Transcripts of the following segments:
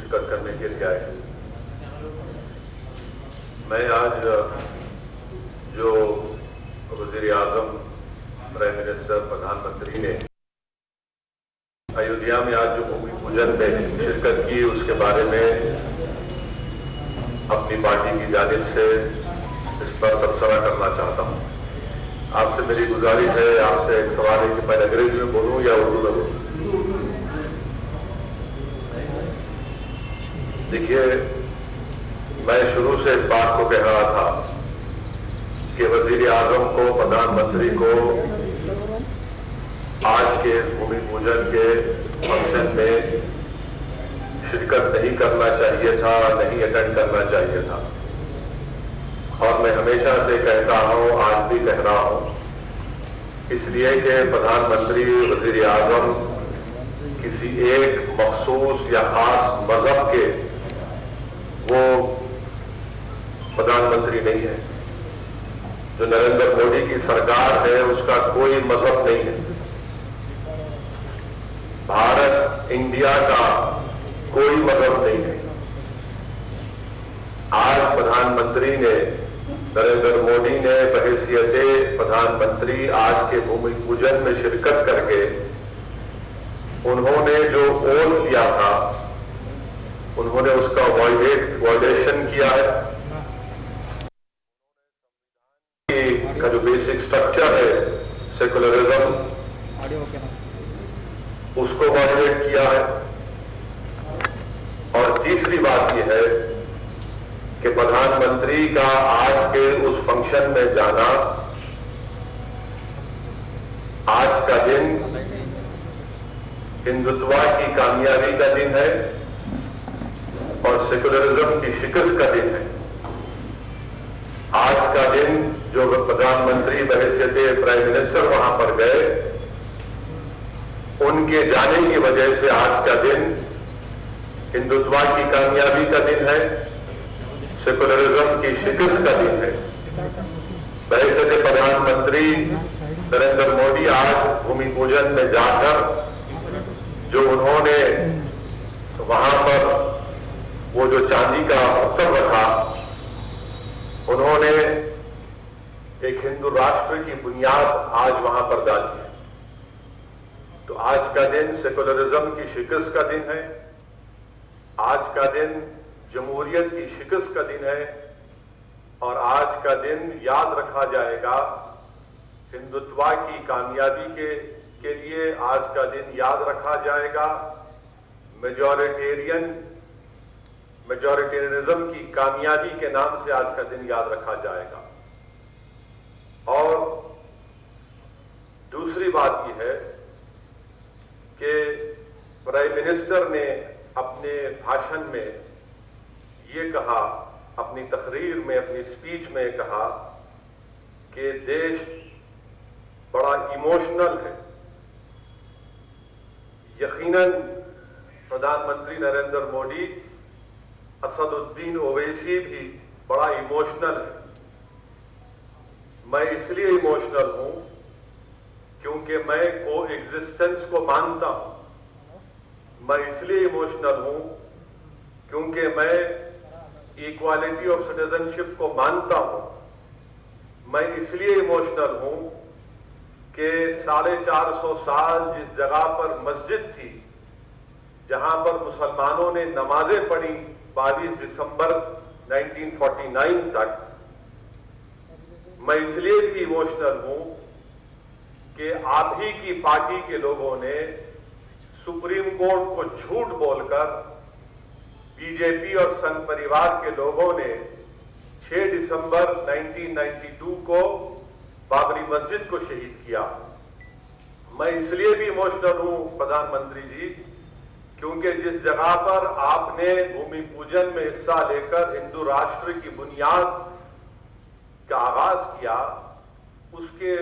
शिरकत करने के लिए आए। मैं आज जो वज़ीर-ए-आज़म, प्राइम मिनिस्टर, प्रधानमंत्री ने अयोध्या में आज जो भूमि पूजन में शिरकत की, उसके बारे में अपनी पार्टी की जानिब से इस पर तबसरा करना चाहता हूँ। आपसे मेरी गुजारिश है, आपसे एक सवाल है कि मैं अंग्रेजी में बोलूँ या उर्दू में बोलूँ। देखिए, मैं शुरू से इस बात को कह रहा था कि वज़ीर-ए-आज़म को, प्रधानमंत्री को आज के भूमि पूजन के फंक्शन में शिरकत नहीं करना चाहिए था, नहीं अटेंड करना चाहिए था। और मैं हमेशा से कहता हूं, आज भी कह रहा हूं, इसलिए कि प्रधानमंत्री, वज़ीर-ए-आज़म किसी एक मखसूस या खास मजहब के वो प्रधानमंत्री नहीं है। जो नरेंद्र मोदी की सरकार है उसका कोई मजहब नहीं है। भारत, इंडिया का कोई मजहब नहीं है। आज प्रधानमंत्री ने, नरेंद्र मोदी ने बहैसियत प्रधानमंत्री आज के भूमि पूजन में शिरकत करके उन्होंने जो ओथ लिया था, उन्होंने उसका वायलेशन किया है। का जो बेसिक स्ट्रक्चर है सेकुलरिज्म, उसको वायलेट किया है। और तीसरी बात यह है कि प्रधानमंत्री का आज के उस फंक्शन में जाना, आज का दिन हिंदुत्व की कामयाबी का दिन है और सेकुलरिज्म की शिकस्त का दिन है। आज का दिन जो प्रधानमंत्री बहैसियत प्राइम मिनिस्टर वहां पर गए, उनके जाने की वजह से आज का दिन हिंदुत्व की कामयाबी का दिन है, सेकुलरिज्म की शिकस्त का दिन है। बहैसियत प्रधानमंत्री नरेंद्र मोदी आज भूमि पूजन में जाकर जो उन्होंने वहां पर वो जो चांदी का पत्थर रखा, उन्होंने एक हिंदू राष्ट्र की बुनियाद आज वहां पर डाली है। तो आज का दिन सेकुलरिज्म की शिकस्त का दिन है। आज का दिन जमहूरियत की शिकस्त का दिन है। और आज का दिन याद रखा जाएगा हिंदुत्व की कामयाबी के लिए। आज का दिन याद रखा जाएगा मेजॉरिटेरियनिज्म की कामयाबी के नाम से आज का दिन याद रखा जाएगा। और दूसरी बात यह है कि प्राइम मिनिस्टर ने अपने भाषण में ये कहा, अपनी तकरीर में, अपनी स्पीच में कहा कि देश बड़ा इमोशनल है। यकीनन प्रधानमंत्री नरेंद्र मोदी, असदुद्दीन ओवैसी भी बड़ा इमोशनल है। मैं इसलिए इमोशनल हूं क्योंकि मैं को एग्जिस्टेंस को मानता हूं। मैं इसलिए इमोशनल हूं क्योंकि मैं इक्वालिटी ऑफ सिटीजनशिप को मानता हूं। मैं इसलिए इमोशनल हूं कि 450 साल जिस जगह पर मस्जिद थी, जहां पर मुसलमानों ने नमाजें पढ़ी 22 दिसंबर 1949 तक, मैं इसलिए भी इमोशनल हूं कि आप ही की पार्टी के लोगों ने सुप्रीम कोर्ट को झूठ बोलकर, बीजेपी और संघ परिवार के लोगों ने 6 दिसंबर 1992 को बाबरी मस्जिद को शहीद किया। मैं इसलिए भी इमोशनल हूं प्रधानमंत्री जी क्योंकि जिस जगह पर आपने भूमि पूजन में हिस्सा लेकर हिंदू राष्ट्र की बुनियाद का आगाज किया, उसके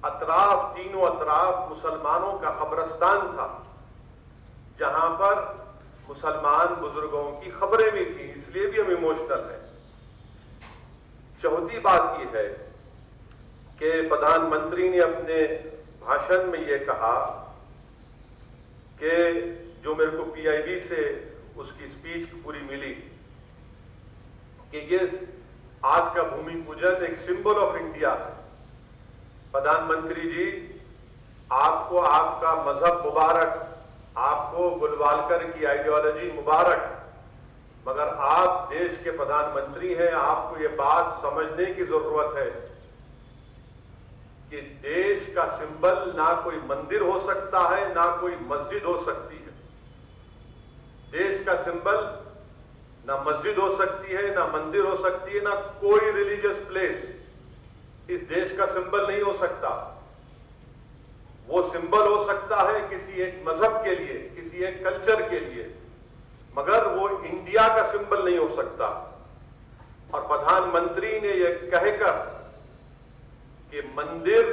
अतराफ, तीनों अतराफ मुसलमानों का कब्रिस्तान था, जहां पर मुसलमान बुजुर्गों की खबरें भी थी। इसलिए भी हम इमोशनल हैं। चौथी बात यह है कि प्रधानमंत्री ने अपने भाषण में यह कहा कि जो मेरे को पीआईबी से उसकी स्पीच पूरी मिली कि ये आज का भूमि पूजन एक सिंबल ऑफ इंडिया है। प्रधानमंत्री जी, आपको आपका मजहब मुबारक, आपको गुलवालकर की आइडियोलॉजी मुबारक, मगर आप देश के प्रधानमंत्री हैं। आपको ये बात समझने की जरूरत है कि देश का सिंबल ना कोई मंदिर हो सकता है, ना कोई मस्जिद हो सकती है। देश का सिंबल ना मस्जिद हो सकती है, ना मंदिर हो सकती है, ना कोई रिलीजियस प्लेस इस देश का सिंबल नहीं हो सकता। वो सिंबल हो सकता है किसी एक मजहब के लिए, किसी एक कल्चर के लिए, मगर वो इंडिया का सिंबल नहीं हो सकता। और प्रधानमंत्री ने यह कहकर कि मंदिर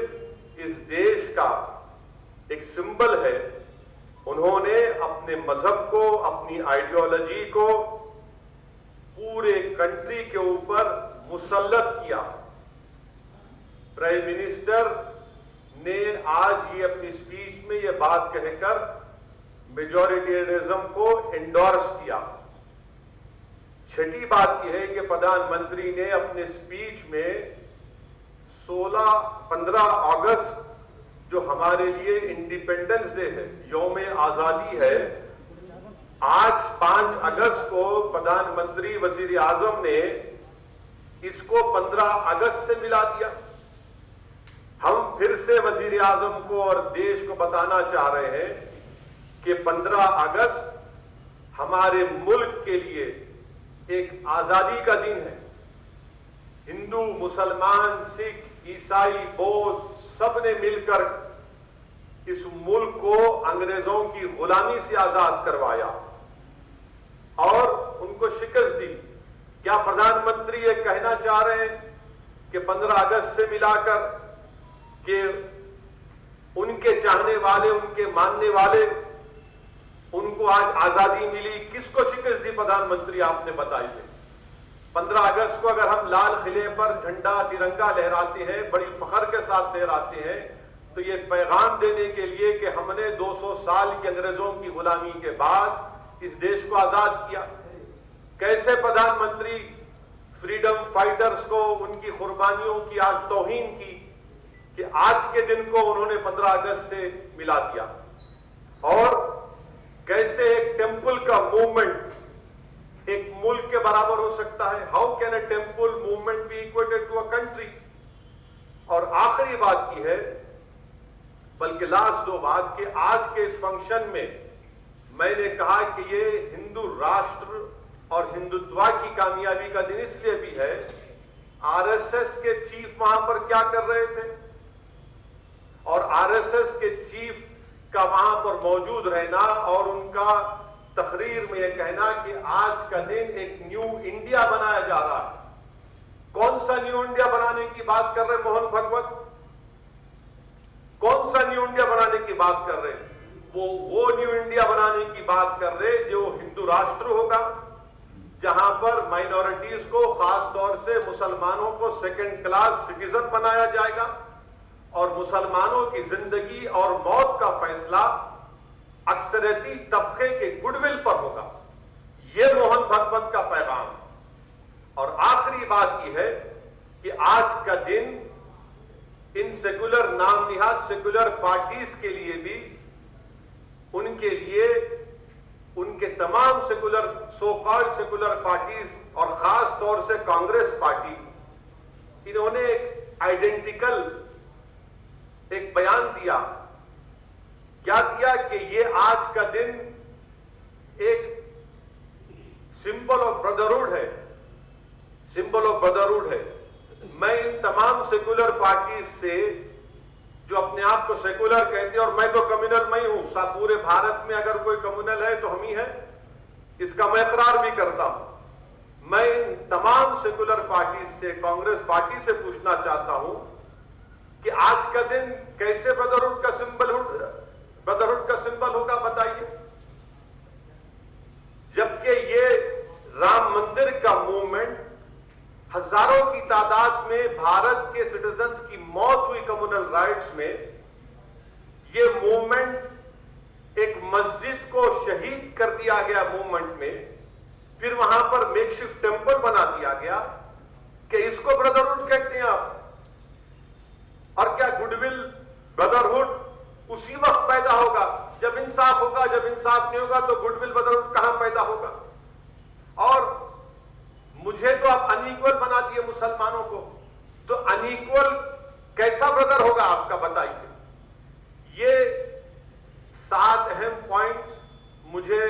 इस देश का एक सिंबल है, उन्होंने अपने मजहब को, अपनी आइडियोलॉजी को पूरे कंट्री के ऊपर मुसल्लत किया। प्राइम मिनिस्टर ने आज ये अपनी स्पीच में ये बात कहकर मेजॉरिटेरियनिज्म को एंडोर्स किया। छठी बात यह है कि प्रधानमंत्री ने अपने स्पीच में 15 अगस्त जो हमारे लिए इंडिपेंडेंस डे है, यौम आजादी है, आज 5 अगस्त को प्रधानमंत्री वजीर आजम ने इसको 15 अगस्त से मिला दिया। हम फिर से वजीर आजम को और देश को बताना चाह रहे हैं कि 15 अगस्त हमारे मुल्क के लिए एक आजादी का दिन है। हिंदू, मुसलमान, सिख, ईसाई, बौद्ध सबने मिलकर इस मुल्क को अंग्रेजों की गुलामी से आजाद करवाया और उनको शिकस्त दी। क्या प्रधानमंत्री ये कहना चाह रहे हैं कि 15 अगस्त से मिलाकर कि उनके चाहने वाले, उनके मानने वाले, उनको आज आजादी मिली? किसको शिकस्त दी प्रधानमंत्री, आपने बताइए। 15 अगस्त को अगर हम लाल किले पर झंडा, तिरंगा लहराते हैं, बड़ी फख्र के साथ लहराते हैं, तो ये पैगाम देने के लिए कि हमने 200 साल की अंग्रेजों की गुलामी के बाद इस देश को आजाद किया। कैसे प्रधानमंत्री फ्रीडम फाइटर्स को, उनकी कुर्बानियों की आज तौहीन की कि आज के दिन को उन्होंने 15 अगस्त से मिला दिया। और कैसे एक टेंपल का मूवमेंट एक मुल्क के बराबर हो सकता है? How can a temple movement be equated to a country? और आखिरी बात की है, बल्कि लास्ट 2 बात, कि आज के इस फंक्शन में मैंने कहा कि ये हिंदू राष्ट्र और हिंदुत्व की कामयाबी का दिन इसलिए भी है, आरएसएस के चीफ वहां पर क्या कर रहे थे और आरएसएस के चीफ का वहां पर मौजूद रहना और उनका तकरीर में यह कहना कि आज का दिन एक न्यू इंडिया बनाया जा रहा है। कौन सा न्यू इंडिया बनाने की बात कर रहे मोहन भागवत? कौन सा न्यू इंडिया बनाने की बात कर रहे? वो न्यू इंडिया बनाने की बात कर रहे जो हिंदू राष्ट्र होगा, जहां पर माइनॉरिटीज को, खास तौर से मुसलमानों को सेकंड क्लास सिटीजन बनाया जाएगा और मुसलमानों की जिंदगी और मौत का फैसला अक्सरियती तबके के गुडविल पर होगा। यह मोहन भागवत का पैगाम है। और आखिरी बात यह है कि आज का दिन इन सेकुलर, नाम निहाद सेकुलर पार्टीज के लिए भी, उनके लिए, उनके तमाम secular, so called secular parties और खास तौर से कांग्रेस पार्टी, इन्होंने एक आइडेंटिकल एक बयान दिया। क्या दिया कि ये आज का दिन एक सिंबल ऑफ ब्रदरहुड है, सिंबल ऑफ ब्रदरहुड है। मैं इन तमाम सेकुलर पार्टीज से, जो अपने आप को सेकुलर कहते हैं, और मैं तो कम्युनल मैं हूं, पूरे भारत में अगर कोई कम्युनल है तो हम ही हैं, इसका मैं इकरार भी करता हूं। मैं इन तमाम सेकुलर पार्टीज से, कांग्रेस पार्टी से पूछना चाहता हूं कि आज का दिन कैसे ब्रदरहुड का सिंबल होगा, बताइए। जबकि ये राम मंदिर का मूवमेंट, हजारों की तादाद में भारत के सिटीजन्स की मौत हुई कम्युनल राइट्स में, ये मूवमेंट एक मस्जिद को शहीद कर दिया गया मूवमेंट में, फिर वहां पर मेकशिफ्ट टेंपल बना दिया गया कि इसको ब्रदरहुड कहते हैं आप। और क्या गुडविल, ब्रदरहुड उसी वक्त पैदा होगा जब इंसाफ होगा। जब इंसाफ नहीं होगा तो गुडविल, ब्रदरहुड कहां पैदा होगा। और मुझे तो आप अनइक्वल बना दिए मुसलमानों को, तो अनइक्वल कैसा ब्रदर होगा आपका, बताइए। ये 7 अहम पॉइंट्स मुझे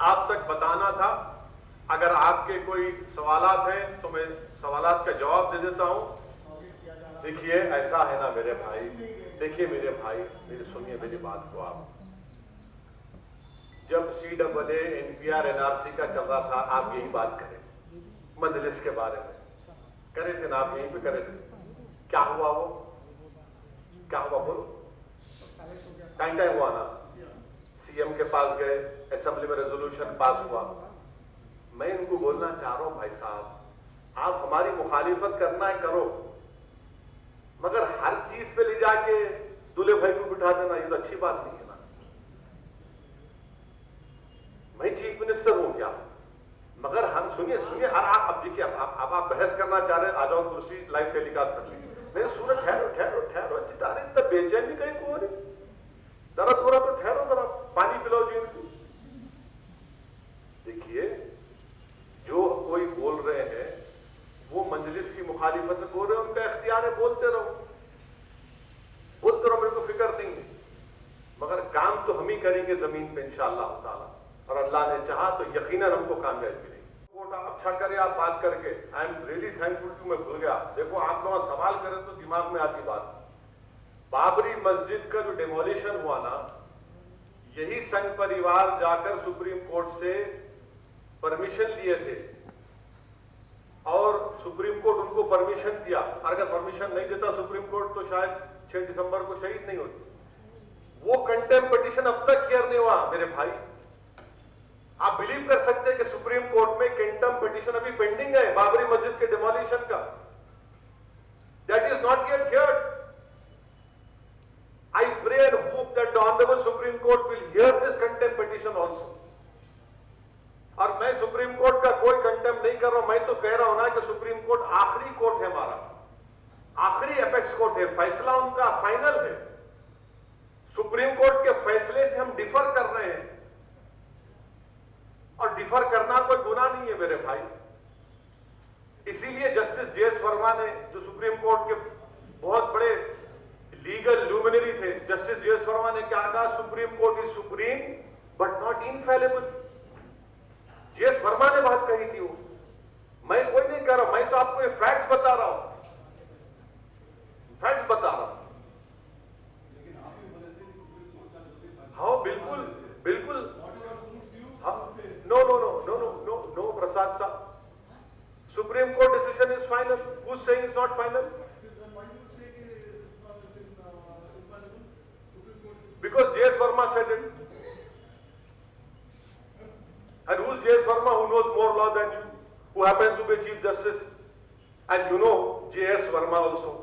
आप तक बताना था। अगर आपके कोई सवालात हैं तो मैं सवालात का जवाब दे देता हूं। देखिए ऐसा है ना मेरे भाई, देखिए मेरे भाई, मेरी सुनिए मेरी बात को आप। जब CAA, NPR, NRC का चल रहा था, आप यही बात करें मजलिस के बारे में करे थे ना, आप यहीं पे करे थे। क्या हुआ वो, क्या हुआ बोलो, टाइम हुआ ना, CM के पास गए, असेंबली में रेजोल्यूशन पास हुआ। मैं इनको बोलना चाह रहा हूं भाई साहब, आप हमारी मुखालिफत करना है करो, मगर हर चीज पे ले जाके दूल्हे भाई को बिठा देना ये तो अच्छी बात नहीं है ना। मैं चीफ मिनिस्टर हूं क्या, मगर हम सुनिए सुनिए, आप अब देखिए, अब आप बहस करना चाह रहे हैं, आ जाओ कुर्सी लाइव टेलीकास्ट कर लीजिए। नहीं सुनो, ठहरो ठहरो ठहरो, चितारे इतना बेचैनी कहीं को हो रही, जरा थोड़ा तो ठहरो, जरा पानी पिलाओ जी इनको। देखिए जो कोई बोल रहे हैं वो मंजलिस की मुखालिफत में बोल रहे हैं, उनका इख्तियार है, बोलते रहो बोलते रहो, मेरे को फिक्र नहीं है। मगर काम तो हम ही करेंगे जमीन पे इंशाअल्लाह ताला, और अल्लाह ने चाहा तो यकीनन हमको कामयाबी मिलेगी। अच्छा करे आप बात करके, I am really thankful to. मैं भूल गया, देखो आप लोग सवाल करें तो दिमाग में आती बात। बाबरी मस्जिद का जो डिमोलिशन हुआ ना, यही संघ परिवार जाकर सुप्रीम कोर्ट से परमिशन लिए थे और सुप्रीम कोर्ट उनको परमिशन दिया। अगर परमिशन नहीं देता सुप्रीम कोर्ट तो शायद 6 दिसंबर को शहीद नहीं होती। वो कंटेम्प्ट पिटीशन अब तक क्लियर नहीं हुआ मेरे भाई। आप बिलीव कर सकते हैं कि सुप्रीम कोर्ट में कंटेम्प्ट पिटीशन अभी पेंडिंग है बाबरी मस्जिद के डिमोलिशन का। That is not yet heard. I pray and hope that the Honorable Supreme Court will hear this contempt petition also. और मैं सुप्रीम कोर्ट का कोई कंटेम्प्ट नहीं कर रहा हूं, मैं तो कह रहा हूं ना कि सुप्रीम कोर्ट आखिरी कोर्ट है हमारा, आखिरी एपेक्स कोर्ट है, फैसला उनका फाइनल है। सुप्रीम कोर्ट के फैसले से हम डिफर कर रहे हैं, और डिफर करना कोई गुनाह नहीं है मेरे भाई। इसीलिए जस्टिस JS वर्मा ने, जो सुप्रीम कोर्ट के बहुत बड़े लीगल लुमिनरी थे, जस्टिस JS वर्मा ने क्या कहा, supreme court is supreme but not infallible. JS Verma ने बात कही थी वो, मैं कोई नहीं कह रहा, मैं तो आपको ये फैक्ट्स बता रहा हूं, फैक्ट्स बता रहा हूं। हाँ बिल्कुल बिल्कुल, हाँ, no no no no no no no Prasad साहब, Supreme Court decision is final. Who is saying it's not final? Because JS Verma said it. And who's JS Verma, who knows more law than you, who happens to be Chief Justice? And you know JS Verma also.